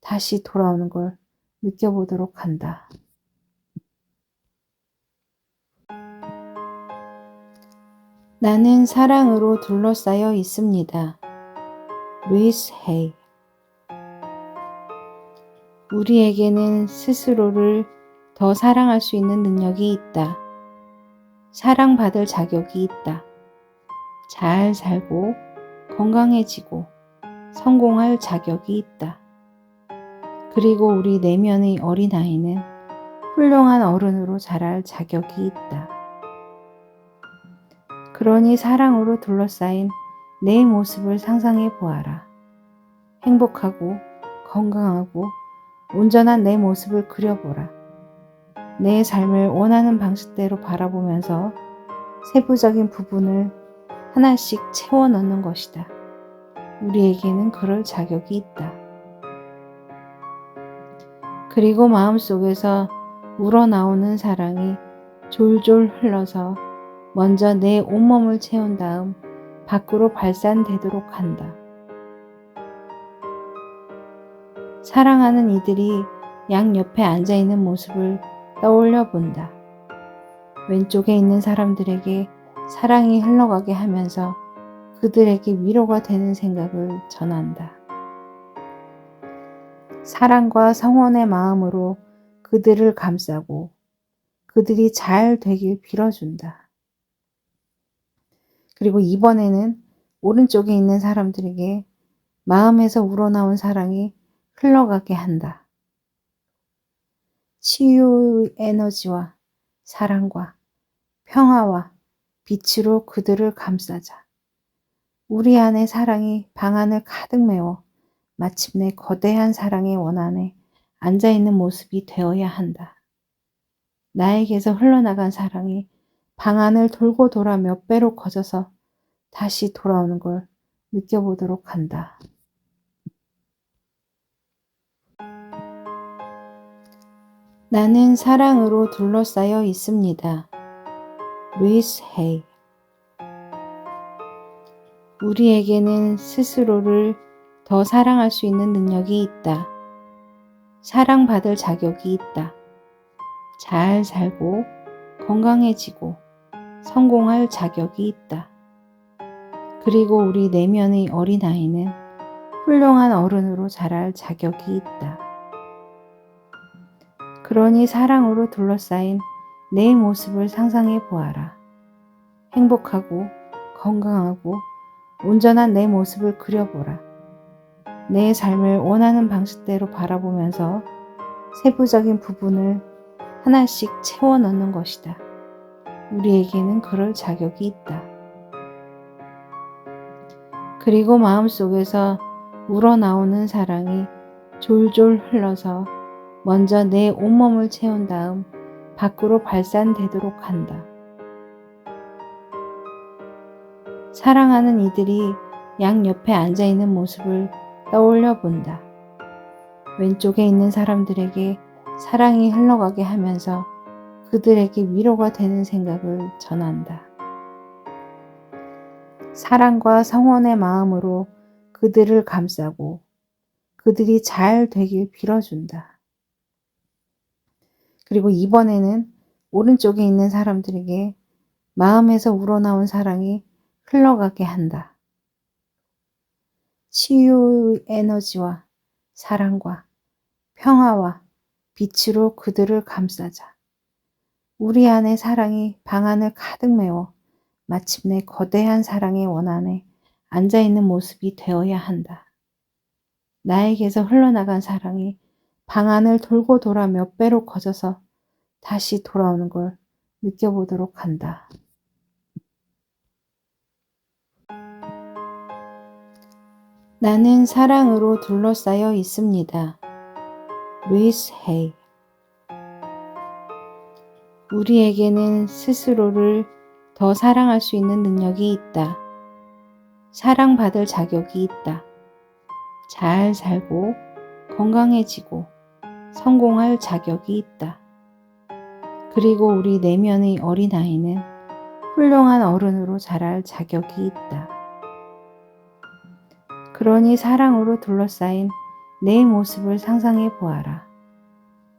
다시 돌아오는 걸 느껴보도록 한다. 나는 사랑으로 둘러싸여 있습니다. 루이스 헤이. 우리에게는 스스로를 더 사랑할 수 있는 능력이 있다. 사랑받을 자격이 있다. 잘 살고 건강해지고 성공할 자격이 있다. 그리고 우리 내면의 어린아이는 훌륭한 어른으로 자랄 자격이 있다. 그러니 사랑으로 둘러싸인 내 모습을 상상해 보아라. 행복하고 건강하고 온전한 내 모습을 그려보라. 내 삶을 원하는 방식대로 바라보면서 세부적인 부분을 하나씩 채워 넣는 것이다. 우리에게는 그럴 자격이 있다. 그리고 마음속에서 우러나오는 사랑이 졸졸 흘러서 먼저 내 온몸을 채운 다음 밖으로 발산되도록 한다. 사랑하는 이들이 양옆에 앉아있는 모습을 떠올려 본다. 왼쪽에 있는 사람들에게 사랑이 흘러가게 하면서 그들에게 위로가 되는 생각을 전한다. 사랑과 성원의 마음으로 그들을 감싸고 그들이 잘 되길 빌어준다. 그리고 이번에는 오른쪽에 있는 사람들에게 마음에서 우러나온 사랑이 흘러가게 한다. 치유의 에너지와 사랑과 평화와 빛으로 그들을 감싸자. 우리 안에 사랑이 방 안을 가득 메워 마침내 거대한 사랑의 원안에 앉아있는 모습이 되어야 한다. 나에게서 흘러나간 사랑이 방 안을 돌고 돌아 몇 배로 커져서 다시 돌아오는 걸 느껴보도록 한다. 나는 사랑으로 둘러싸여 있습니다. 루이스 헤이. 우리에게는 스스로를 더 사랑할 수 있는 능력이 있다. 사랑받을 자격이 있다. 잘 살고 건강해지고 성공할 자격이 있다. 그리고 우리 내면의 어린아이는 훌륭한 어른으로 자랄 자격이 있다. 그러니 사랑으로 둘러싸인 내 모습을 상상해 보아라. 행복하고 건강하고 온전한 내 모습을 그려보라. 내 삶을 원하는 방식대로 바라보면서 세부적인 부분을 하나씩 채워 넣는 것이다. 우리에게는 그럴 자격이 있다. 그리고 마음속에서 우러나오는 사랑이 졸졸 흘러서 먼저 내 온몸을 채운 다음 밖으로 발산되도록 한다. 사랑하는 이들이 양옆에 앉아있는 모습을 떠올려 본다. 왼쪽에 있는 사람들에게 사랑이 흘러가게 하면서 그들에게 위로가 되는 생각을 전한다. 사랑과 성원의 마음으로 그들을 감싸고 그들이 잘 되길 빌어준다. 그리고 이번에는 오른쪽에 있는 사람들에게 마음에서 우러나온 사랑이 흘러가게 한다. 치유의 에너지와 사랑과 평화와 빛으로 그들을 감싸자. 우리 안에 사랑이 방 안을 가득 메워 마침내 거대한 사랑의 원안에 앉아있는 모습이 되어야 한다. 나에게서 흘러나간 사랑이 방안을 돌고 돌아 몇 배로 커져서 다시 돌아오는 걸 느껴보도록 한다. 나는 사랑으로 둘러싸여 있습니다. 루이스 헤이. 우리에게는 스스로를 더 사랑할 수 있는 능력이 있다. 사랑받을 자격이 있다. 잘 살고 건강해지고 성공할 자격이 있다. 그리고 우리 내면의 어린아이는 훌륭한 어른으로 자랄 자격이 있다. 그러니 사랑으로 둘러싸인 내 모습을 상상해 보아라.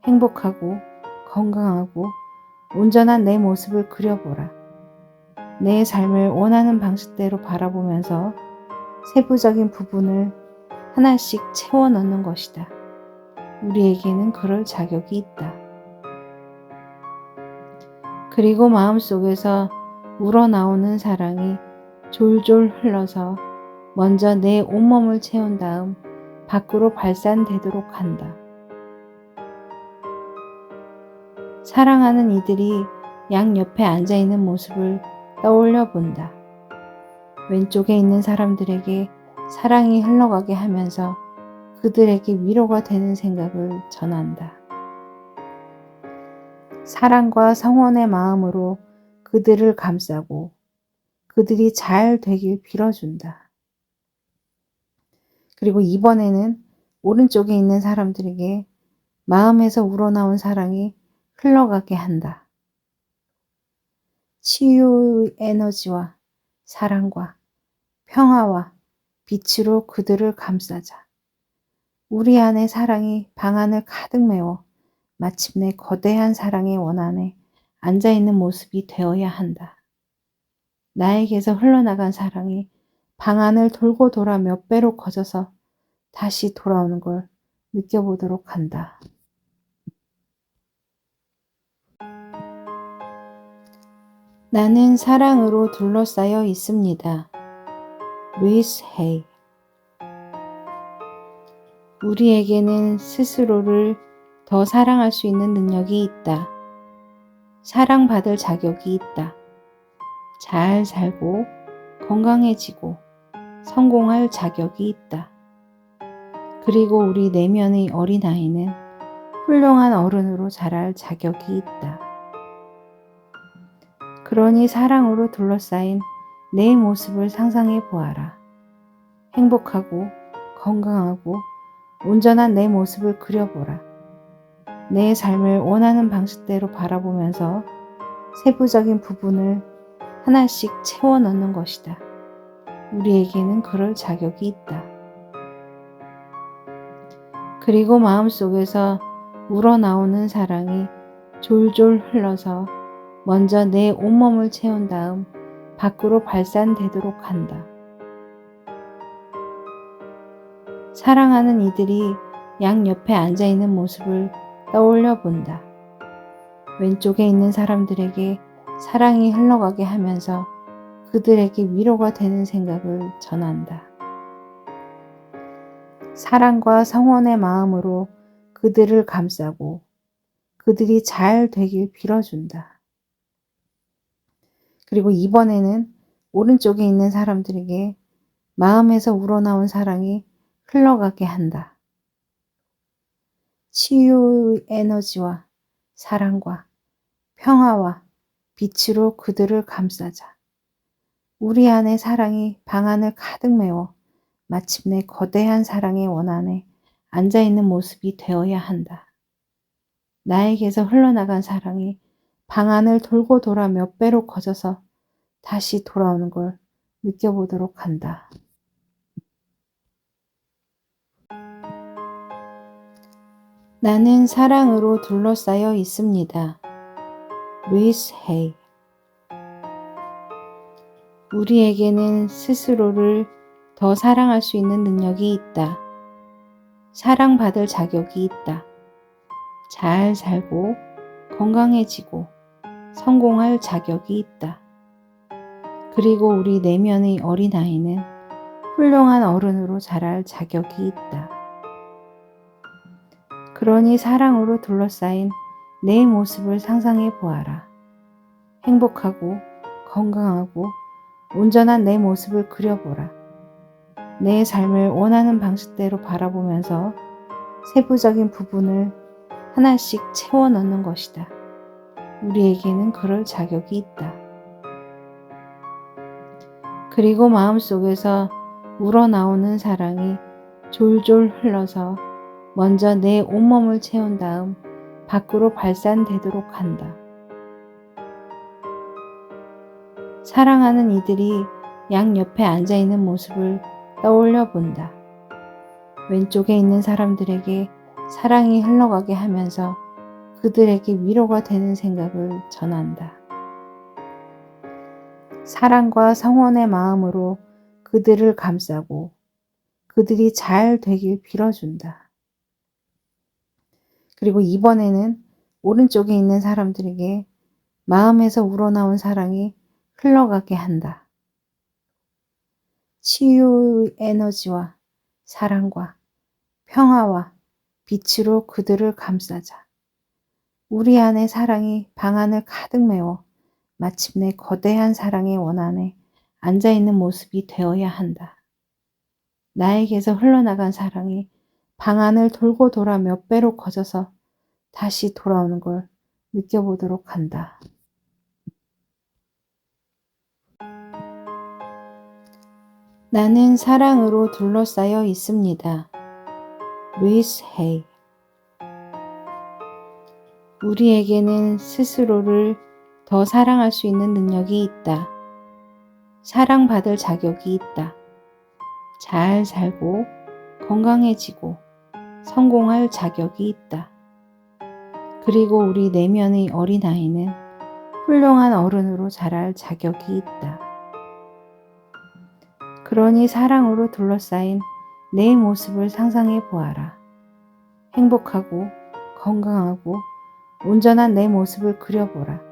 행복하고 건강하고 온전한 내 모습을 그려보라. 내 삶을 원하는 방식대로 바라보면서 세부적인 부분을 하나씩 채워 넣는 것이다. 우리에게는 그럴 자격이 있다. 그리고 마음속에서 우러나오는 사랑이 졸졸 흘러서 먼저 내 온몸을 채운 다음 밖으로 발산되도록 한다. 사랑하는 이들이 양옆에 앉아있는 모습을 떠올려 본다. 왼쪽에 있는 사람들에게 사랑이 흘러가게 하면서 그들에게 위로가 되는 생각을 전한다. 사랑과 성원의 마음으로 그들을 감싸고 그들이 잘 되길 빌어준다. 그리고 이번에는 오른쪽에 있는 사람들에게 마음에서 우러나온 사랑이 흘러가게 한다. 치유의 에너지와 사랑과 평화와 빛으로 그들을 감싸자. 우리 안의 사랑이 방안을 가득 메워 마침내 거대한 사랑의 원안에 앉아있는 모습이 되어야 한다. 나에게서 흘러나간 사랑이 방안을 돌고 돌아 몇 배로 커져서 다시 돌아오는 걸 느껴보도록 한다. 나는 사랑으로 둘러싸여 있습니다. 루이스 헤이. 우리에게는 스스로를 더 사랑할 수 있는 능력이 있다. 사랑받을 자격이 있다. 잘 살고 건강해지고 성공할 자격이 있다. 그리고 우리 내면의 어린아이는 훌륭한 어른으로 자랄 자격이 있다. 그러니 사랑으로 둘러싸인 내 모습을 상상해 보아라. 행복하고 건강하고 온전한 내 모습을 그려보라. 내 삶을 원하는 방식대로 바라보면서 세부적인 부분을 하나씩 채워 넣는 것이다. 우리에게는 그럴 자격이 있다. 그리고 마음속에서 우러나오는 사랑이 졸졸 흘러서 먼저 내 온몸을 채운 다음 밖으로 발산되도록 한다. 사랑하는 이들이 양옆에 앉아있는 모습을 떠올려 본다. 왼쪽에 있는 사람들에게 사랑이 흘러가게 하면서 그들에게 위로가 되는 생각을 전한다. 사랑과 성원의 마음으로 그들을 감싸고 그들이 잘 되길 빌어준다. 그리고 이번에는 오른쪽에 있는 사람들에게 마음에서 우러나온 사랑이 흘러가게 한다. 치유의 에너지와 사랑과 평화와 빛으로 그들을 감싸자. 우리 안의 사랑이 방안을 가득 메워 마침내 거대한 사랑의 원안에 앉아있는 모습이 되어야 한다. 나에게서 흘러나간 사랑이 방안을 돌고 돌아 몇 배로 커져서 다시 돌아오는 걸 느껴보도록 한다. 나는 사랑으로 둘러싸여 있습니다. 루이스 헤이. 우리에게는 스스로를 더 사랑할 수 있는 능력이 있다. 사랑받을 자격이 있다. 잘 살고 건강해지고 성공할 자격이 있다. 그리고 우리 내면의 어린아이는 훌륭한 어른으로 자랄 자격이 있다. 그러니 사랑으로 둘러싸인 내 모습을 상상해 보아라. 행복하고 건강하고 온전한 내 모습을 그려보라. 내 삶을 원하는 방식대로 바라보면서 세부적인 부분을 하나씩 채워 넣는 것이다. 우리에게는 그럴 자격이 있다. 그리고 마음속에서 우러나오는 사랑이 졸졸 흘러서 먼저 내 온몸을 채운 다음 밖으로 발산되도록 한다. 사랑하는 이들이 양옆에 앉아있는 모습을 떠올려 본다. 왼쪽에 있는 사람들에게 사랑이 흘러가게 하면서 그들에게 위로가 되는 생각을 전한다. 사랑과 성원의 마음으로 그들을 감싸고 그들이 잘 되길 빌어준다. 그리고 이번에는 오른쪽에 있는 사람들에게 마음에서 우러나온 사랑이 흘러가게 한다. 치유의 에너지와 사랑과 평화와 빛으로 그들을 감싸자. 우리 안에 사랑이 방안을 가득 메워 마침내 거대한 사랑의 원안에 앉아있는 모습이 되어야 한다. 나에게서 흘러나간 사랑이 방안을 돌고 돌아 몇 배로 커져서 다시 돌아오는 걸 느껴보도록 한다. 나는 사랑으로 둘러싸여 있습니다. 루이스 헤이. 우리에게는 스스로를 더 사랑할 수 있는 능력이 있다. 사랑받을 자격이 있다. 잘 살고 건강해지고 성공할 자격이 있다. 그리고 우리 내면의 어린아이는 훌륭한 어른으로 자랄 자격이 있다. 그러니 사랑으로 둘러싸인 내 모습을 상상해 보아라. 행복하고 건강하고 온전한 내 모습을 그려보라.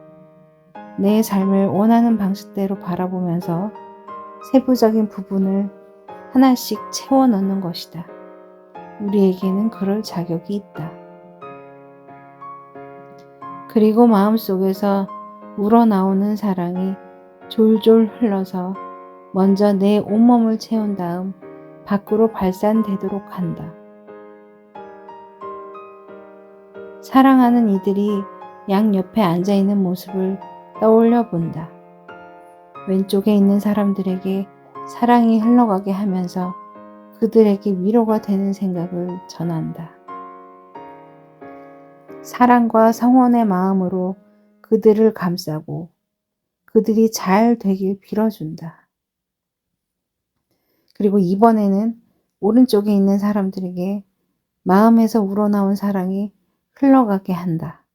내 삶을 원하는 방식대로 바라보면서 세부적인 부분을 하나씩 채워 넣는 것이다. 우리에게는 그럴 자격이 있다. 그리고 마음속에서 우러나오는 사랑이 졸졸 흘러서 먼저 내 온몸을 채운 다음 밖으로 발산되도록 한다. 사랑하는 이들이 양옆에 앉아있는 모습을 떠올려 본다. 왼쪽에 있는 사람들에게 사랑이 흘러가게 하면서 그들에게 위로가 되는 생각을 전한다. 사랑과 성원의 마음으로 그들을 감싸고 그들이 잘 되길 빌어준다. 그리고 이번에는 오른쪽에 있는 사람들에게 마음에서 우러나온 사랑이 흘러가게 한다.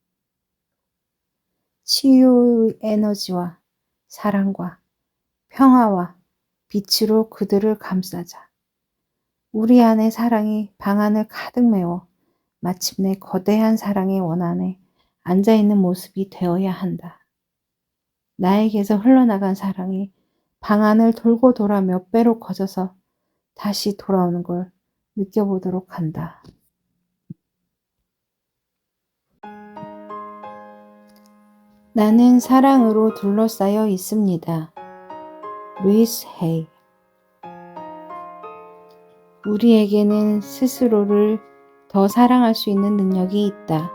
치유의 에너지와 사랑과 평화와 빛으로 그들을 감싸자. 우리 안에 사랑이 방안을 가득 메워 마침내 거대한 사랑의 원안에 앉아있는 모습이 되어야 한다. 나에게서 흘러나간 사랑이 방안을 돌고 돌아 몇 배로 커져서 다시 돌아오는 걸 느껴보도록 한다. 나는 사랑으로 둘러싸여 있습니다. 루이스 헤이. 우리에게는 스스로를 더 사랑할 수 있는 능력이 있다.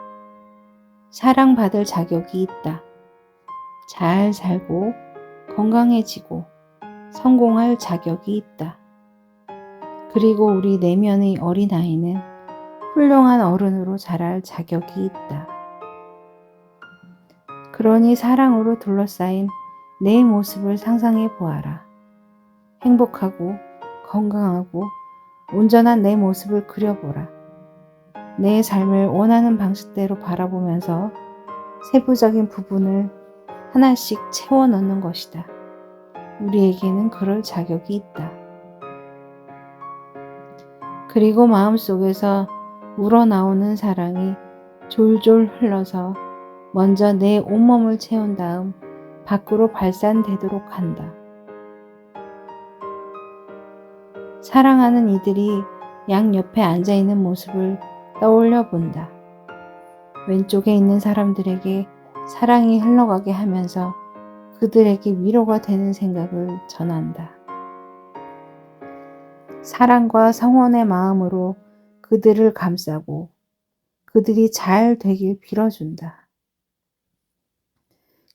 사랑받을 자격이 있다. 잘 살고 건강해지고 성공할 자격이 있다. 그리고 우리 내면의 어린아이는 훌륭한 어른으로 자랄 자격이 있다. 그러니 사랑으로 둘러싸인 내 모습을 상상해 보아라. 행복하고 건강하고 온전한 내 모습을 그려보라. 내 삶을 원하는 방식대로 바라보면서 세부적인 부분을 하나씩 채워 넣는 것이다. 우리에게는 그럴 자격이 있다. 그리고 마음속에서 우러나오는 사랑이 졸졸 흘러서 먼저 내 온몸을 채운 다음 밖으로 발산되도록 한다. 사랑하는 이들이 양옆에 앉아있는 모습을 떠올려 본다. 왼쪽에 있는 사람들에게 사랑이 흘러가게 하면서 그들에게 위로가 되는 생각을 전한다. 사랑과 성원의 마음으로 그들을 감싸고 그들이 잘 되길 빌어준다.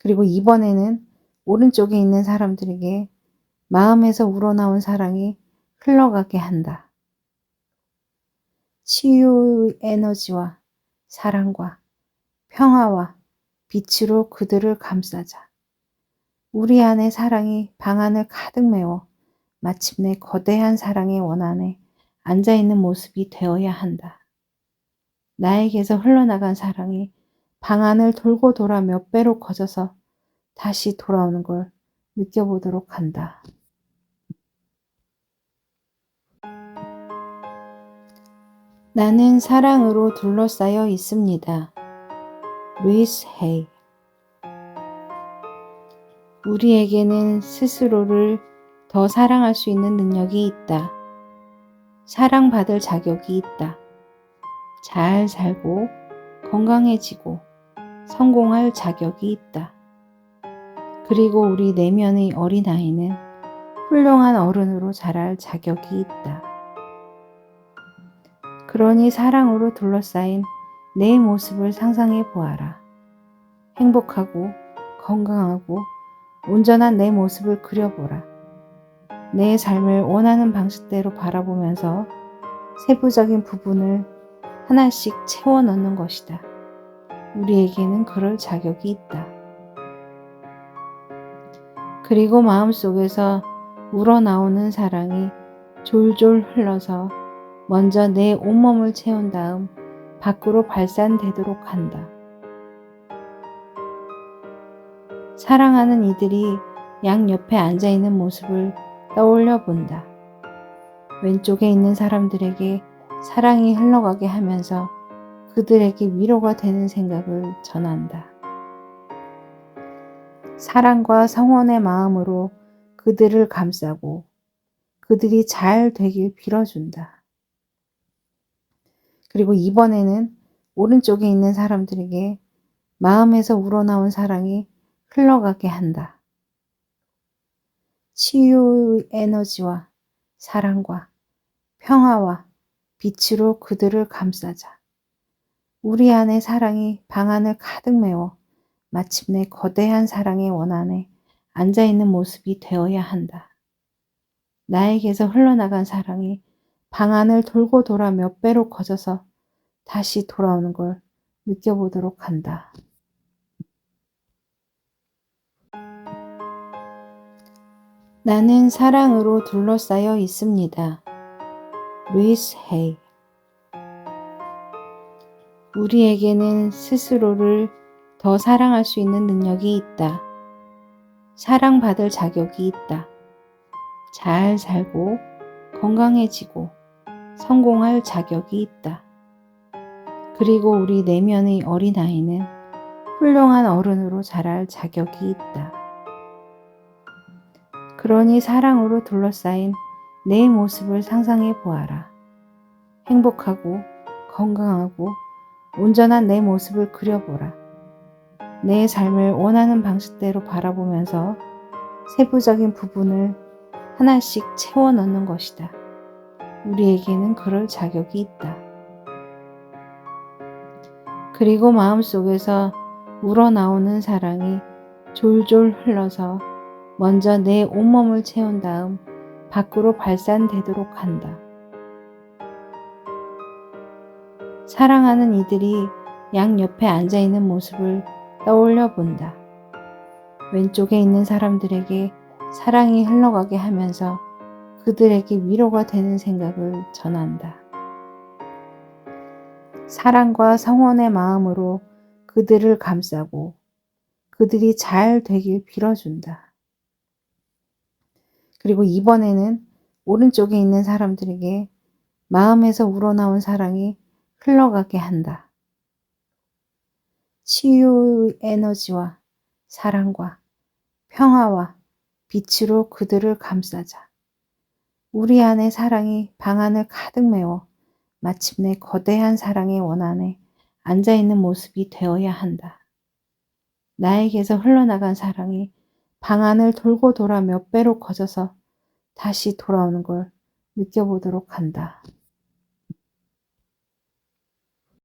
그리고 이번에는 오른쪽에 있는 사람들에게 마음에서 우러나온 사랑이 흘러가게 한다. 치유의 에너지와 사랑과 평화와 빛으로 그들을 감싸자. 우리 안의 사랑이 방 안을 가득 메워 마침내 거대한 사랑의 원안에 앉아있는 모습이 되어야 한다. 나에게서 흘러나간 사랑이 방 안을 돌고 돌아 몇 배로 커져서 다시 돌아오는 걸 느껴보도록 한다. 나는 사랑으로 둘러싸여 있습니다. 루이스 헤이. 우리에게는 스스로를 더 사랑할 수 있는 능력이 있다. 사랑받을 자격이 있다. 잘 살고 건강해지고 성공할 자격이 있다. 그리고 우리 내면의 어린아이는 훌륭한 어른으로 자랄 자격이 있다. 그러니 사랑으로 둘러싸인 내 모습을 상상해 보아라. 행복하고 건강하고 온전한 내 모습을 그려보라. 내 삶을 원하는 방식대로 바라보면서 세부적인 부분을 하나씩 채워 넣는 것이다. 우리에게는 그럴 자격이 있다. 그리고 마음속에서 우러나오는 사랑이 졸졸 흘러서 먼저 내 온몸을 채운 다음 밖으로 발산되도록 한다. 사랑하는 이들이 양옆에 앉아있는 모습을 떠올려 본다. 왼쪽에 있는 사람들에게 사랑이 흘러가게 하면서 그들에게 위로가 되는 생각을 전한다. 사랑과 성원의 마음으로 그들을 감싸고 그들이 잘 되길 빌어준다. 그리고 이번에는 오른쪽에 있는 사람들에게 마음에서 우러나온 사랑이 흘러가게 한다. 치유의 에너지와 사랑과 평화와 빛으로 그들을 감싸자. 우리 안의 사랑이 방 안을 가득 메워 마침내 거대한 사랑의 원안에 앉아있는 모습이 되어야 한다. 나에게서 흘러나간 사랑이 방 안을 돌고 돌아 몇 배로 커져서 다시 돌아오는 걸 느껴보도록 한다. 나는 사랑으로 둘러싸여 있습니다. 루이스 헤이. 우리에게는 스스로를 더 사랑할 수 있는 능력이 있다. 사랑받을 자격이 있다. 잘 살고 건강해지고 성공할 자격이 있다. 그리고 우리 내면의 어린아이는 훌륭한 어른으로 자랄 자격이 있다. 그러니 사랑으로 둘러싸인 내 모습을 상상해 보아라. 행복하고 건강하고 온전한 내 모습을 그려보라. 내 삶을 원하는 방식대로 바라보면서 세부적인 부분을 하나씩 채워 넣는 것이다. 우리에게는 그럴 자격이 있다. 그리고 마음속에서 우러나오는 사랑이 졸졸 흘러서 먼저 내 온몸을 채운 다음 밖으로 발산되도록 한다. 사랑하는 이들이 양옆에 앉아있는 모습을 떠올려 본다. 왼쪽에 있는 사람들에게 사랑이 흘러가게 하면서 그들에게 위로가 되는 생각을 전한다. 사랑과 성원의 마음으로 그들을 감싸고 그들이 잘 되길 빌어준다. 그리고 이번에는 오른쪽에 있는 사람들에게 마음에서 우러나온 사랑이 흘러가게 한다. 치유의 에너지와 사랑과 평화와 빛으로 그들을 감싸자. 우리 안의 사랑이 방 안을 가득 메워 마침내 거대한 사랑의 원안에 앉아있는 모습이 되어야 한다. 나에게서 흘러나간 사랑이 방 안을 돌고 돌아 몇 배로 커져서 다시 돌아오는 걸 느껴보도록 한다.